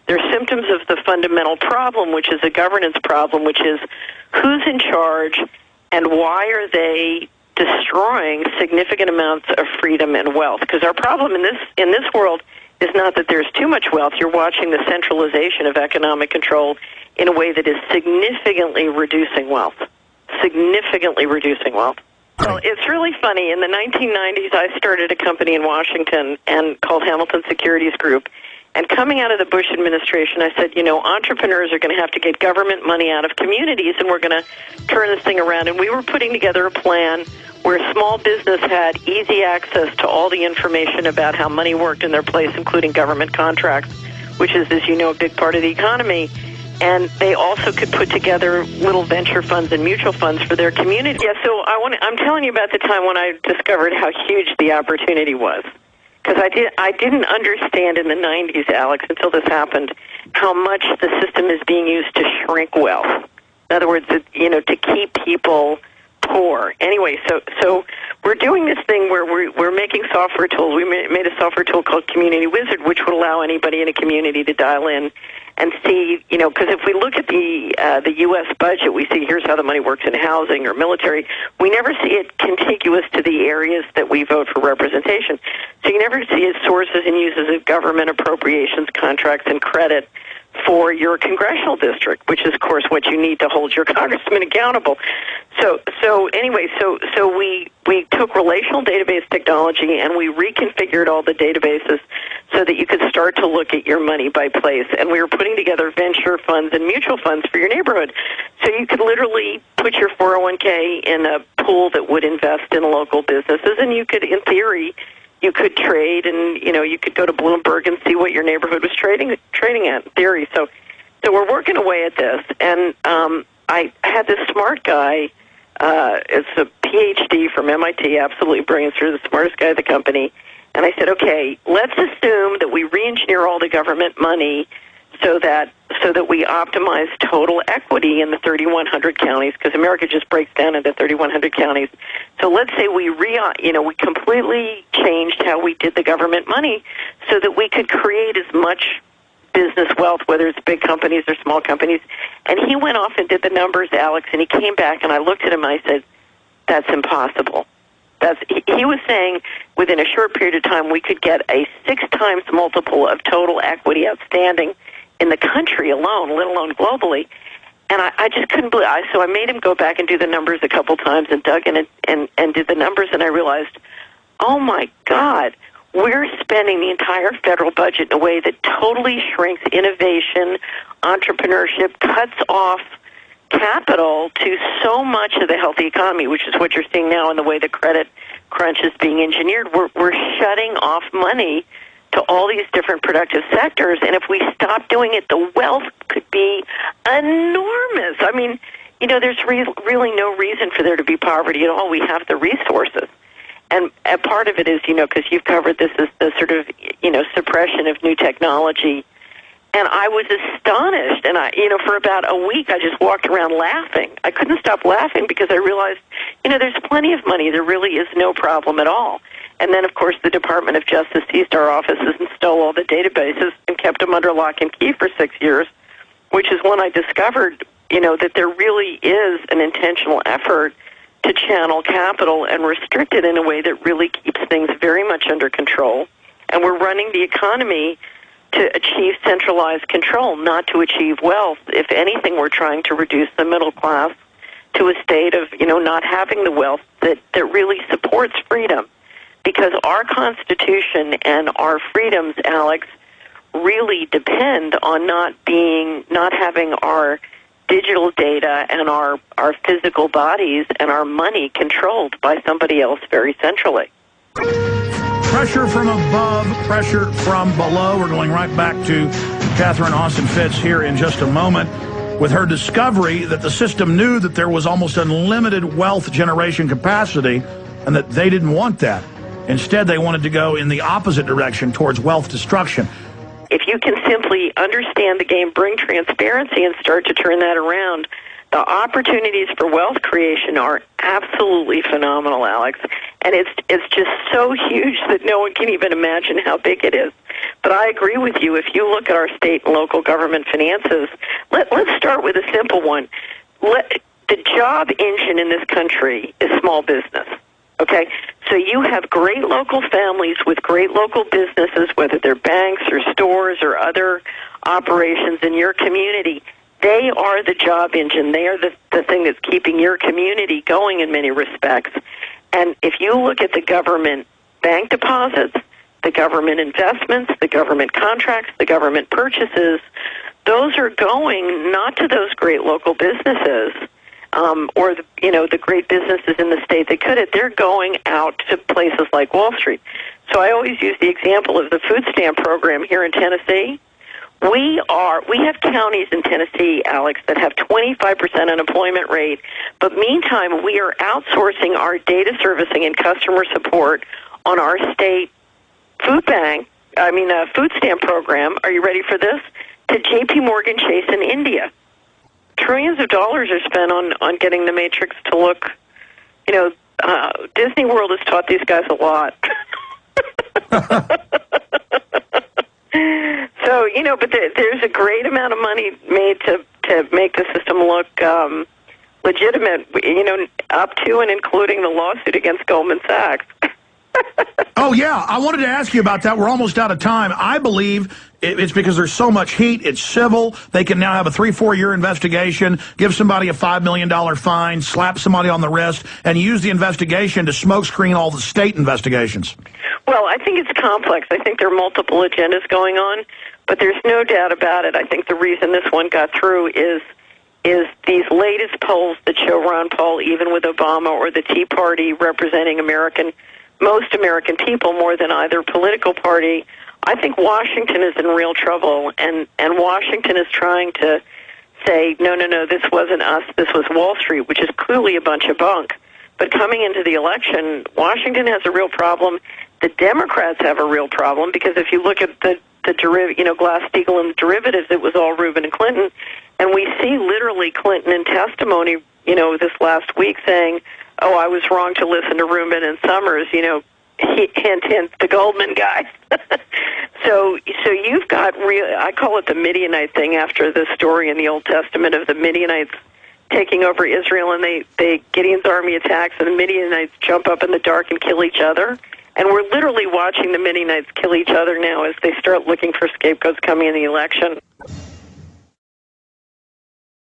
They're symptoms of the fundamental problem, which is a governance problem, which is who's in charge and why are they destroying significant amounts of freedom and wealth. Because our problem in this world is not that there's too much wealth. You're watching the centralization of economic control in a way that is significantly reducing wealth. Significantly reducing wealth. Well, it's really funny. In the 1990s, I started a company in Washington and called Hamilton Securities Group. And coming out of the Bush administration, I said, entrepreneurs are going to have to get government money out of communities, and we're going to turn this thing around. And we were putting together a plan where small business had easy access to all the information about how money worked in their place, including government contracts, which is, as you know, a big part of the economy. And they also could put together little venture funds and mutual funds for their community. Yeah, so I'm telling you about the time when I discovered how huge the opportunity was. Because I didn't understand in the 90s, Alex, until this happened, how much the system is being used to shrink wealth. In other words, to keep people poor. Anyway, so we're doing this thing where we're making software tools. We made a software tool called Community Wizard, which would allow anybody in a community to dial in and see, because if we look at the U.S. budget, we see here's how the money works in housing or military. We never see it contiguous to the areas that we vote for representation. So you never see its sources and uses of government appropriations, contracts, and credit for your congressional district, which is, of course, what you need to hold your congressman accountable. So anyway, we took relational database technology and we reconfigured all the databases so that you could start to look at your money by place. And we were putting together venture funds and mutual funds for your neighborhood. So you could literally put your 401k in a pool that would invest in local businesses, and you could, in theory, you could trade, and you could go to Bloomberg and see what your neighborhood was trading at, in theory. So we're working away at this, and I had this smart guy. It's a PhD from MIT, absolutely brilliant, sort of the smartest guy at the company. And I said, okay, let's assume that we re-engineer all the government money so that we optimize total equity in the 3,100 counties, because America just breaks down into 3,100 counties. So let's say we completely changed how we did the government money so that we could create as much business wealth, whether it's big companies or small companies. And he went off and did the numbers, Alex, and he came back, and I looked at him and I said, that's impossible. He was saying within a short period of time we could get a 6 times multiple of total equity outstanding in the country alone, let alone globally. And I just couldn't believe it. So I made him go back and do the numbers a couple times and dug in and did the numbers, and I realized, oh, my God, we're spending the entire federal budget in a way that totally shrinks innovation, entrepreneurship, cuts off capital to so much of the healthy economy, which is what you're seeing now in the way the credit crunch is being engineered. We're shutting off money to all these different productive sectors, and if we stop doing it, the wealth could be enormous. I mean, there's really no reason for there to be poverty at all. We have the resources. And a part of it is, because you've covered this as the sort of, suppression of new technology. And I was astonished, and for about a week I just walked around laughing. I couldn't stop laughing because I realized, there's plenty of money. There really is no problem at all. And then, of course, the Department of Justice seized our offices and stole all the databases and kept them under lock and key for 6 years, which is when I discovered, that there really is an intentional effort to channel capital and restrict it in a way that really keeps things very much under control. And we're running the economy to achieve centralized control, not to achieve wealth. If anything, we're trying to reduce the middle class to a state of, not having the wealth that really supports freedom. Because our Constitution and our freedoms, Alex, really depend on not having our digital data and our physical bodies and our money controlled by somebody else very centrally. Pressure from above, pressure from below. We're going right back to Catherine Austin Fitts here in just a moment with her discovery that the system knew that there was almost unlimited wealth generation capacity and that they didn't want that. Instead, they wanted to go in the opposite direction towards wealth destruction. If you can simply understand the game, bring transparency, and start to turn that around, the the opportunities for wealth creation are absolutely phenomenal, Alex. And it's just so huge that no one can even imagine how big it is. But I agree with you. If you look at our state and local government finances, let's start with a simple one. The job engine in this country is small business. Okay? So you have great local families with great local businesses, whether they're banks or stores or other operations in your community. They are the job engine. They are the thing that's keeping your community going in many respects. And if you look at the government bank deposits, the government investments, the government contracts, the government purchases, those are going not to those great local businesses or the great businesses in the state that could. They're going out to places like Wall Street. So I always use the example of the food stamp program here in Tennessee. We have counties in Tennessee, Alex, that have 25% unemployment rate, but meantime, we are outsourcing our data servicing and customer support on our state food stamp program. Are you ready for this? To J.P. Morgan Chase in India. Trillions of dollars are spent on getting the Matrix to look, Disney World has taught these guys a lot. So, but there's a great amount of money made to make the system look legitimate, up to and including the lawsuit against Goldman Sachs. Oh, yeah. I wanted to ask you about that. We're almost out of time. I believe it's because there's so much heat. It's civil. They can now have a 3-4 year investigation, give somebody a $5 million fine, slap somebody on the wrist, and use the investigation to smokescreen all the state investigations. Well, I think it's complex. I think there are multiple agendas going on, but there's no doubt about it. I think the reason this one got through is these latest polls that show Ron Paul, even with Obama or the Tea Party representing most American people more than either political party. I think Washington is in real trouble, and Washington is trying to say, no, this wasn't us, this was Wall Street, which is clearly a bunch of bunk. But coming into the election, Washington has a real problem. The Democrats have a real problem, because if you look at the Glass-Steagall and derivatives, it was all Rubin and Clinton. And we see literally Clinton in testimony, this last week saying, oh, I was wrong to listen to Rubin and Summers, hint, hint, the Goldman guys. So you've got I call it the Midianite thing after the story in the Old Testament of the Midianites taking over Israel, and Gideon's army attacks, and the Midianites jump up in the dark and kill each other. And we're literally watching the Midianites kill each other now as they start looking for scapegoats coming in the election.